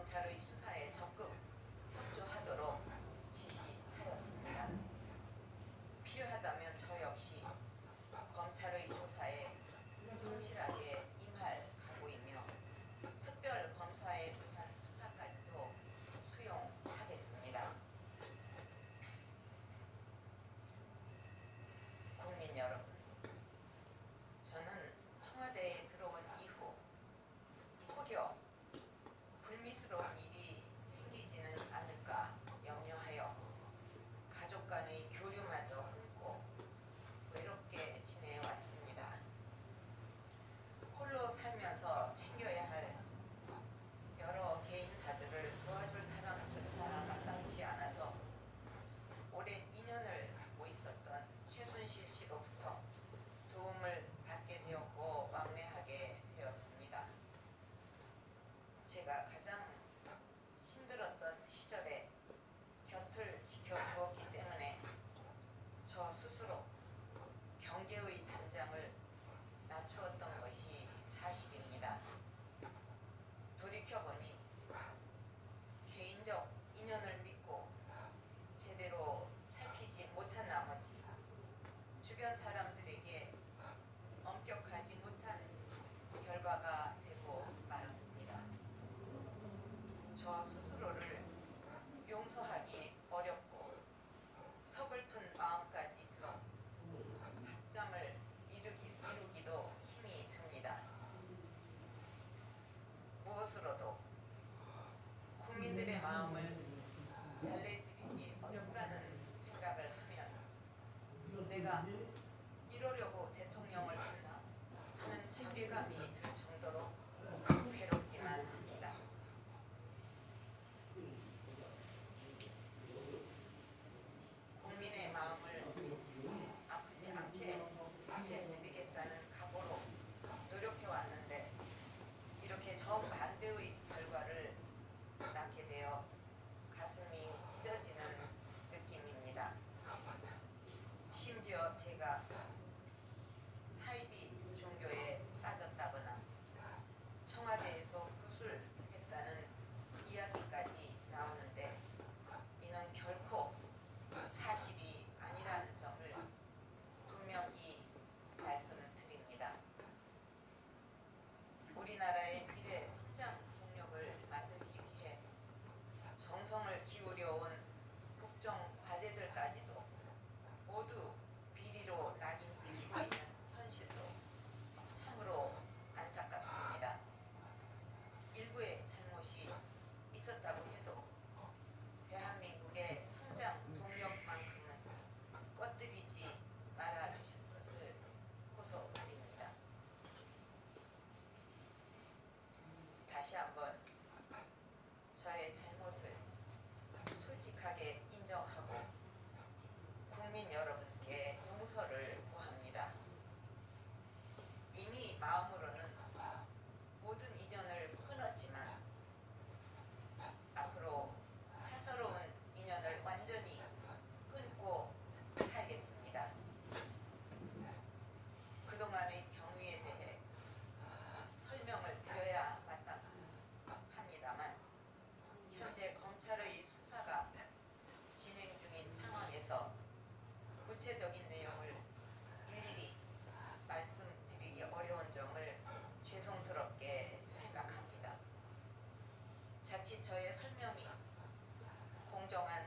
검찰의 수사에 적극 협조하도록 지시하였습니다. 필요하다면 저 역시 검찰의 조사에 성실하게 임할 각오이며 특별 검사에 의한 수사까지도 수용하겠습니다. 국민 여러분, 저는 청와대에 들어온 이후 혹여 불미스러운 일이 생기지는 않을까 염려하여 가족 간의 교류마저 끊고 외롭게 지내왔습니다. 홀로 살면서 챙겨야 할 여러 개인사들을 도와줄 사람조차 마땅치 않아서 오랜 인연을 갖고 있었던 최순실 씨로부터 도움을 받게 되었고 왕래하게 되었습니다. 제가 가장 힘들었던 시절에 곁을 지켜주었기 때문에 저 스스로 경계의 담장을 낮추었던 것이 사실입니다. 돌이켜보니 개인적 인연을 믿고 제대로 살피지 못한 나머지 주변 사람들에게 엄격하지 못한 결과가 되고 말았습니다. 저 스스로를 용서하기 어렵고 서글픈 마음까지 들어 합장을 이루기도 힘이 듭니다. 무엇으로도 국민들의 마음을 달래드리기 어렵다는 생각을 하면 내가 이러려고 대통령을 했나 하는 자괴감이 들 정도로 괴롭기만 합니다. 국민의 마음을 아프지 않게 해드리겠다는 각오로 노력해왔는데 이렇게 정반대의 결과를 낳게 되어 가슴이 찢어지는 느낌입니다. 심지어 제가 사이비 종교에 빠졌다거나 청와대에서 구술했다는 이야기까지 나오는데 이는 결코 사실이 아니라는 점을 분명히 말씀드립니다. 우리나라의 미래 성장 동력을 만들기 위해 정성을 기울여온 국정 과제들까지도 모두 비리로 낙인 찍히고 있는 현실도 참으로 안타깝습니다. 일부의 잘못이 있었다고 해도 대한민국의 성장 동력만큼은 꺼뜨리지 말아주실 것을 호소드립니다. 다시 한번 저의 잘못을 솔직하게 인정하고 국민 여러분께 용서를 구합니다. 이미 마음으로는 모든 인연을 끊었지만 앞으로 사사로운 인연을 완전히 끊고 살겠습니다. 그동안의 경위에 대해 설명을 드려야 마땅합니다만 현재 검찰의 수사가 진행 중인 상황에서 구체적인 내용을 일일이 말씀드리기 어려운 점을 죄송스럽게 생각합니다. 자칫 저의 설명이 공정한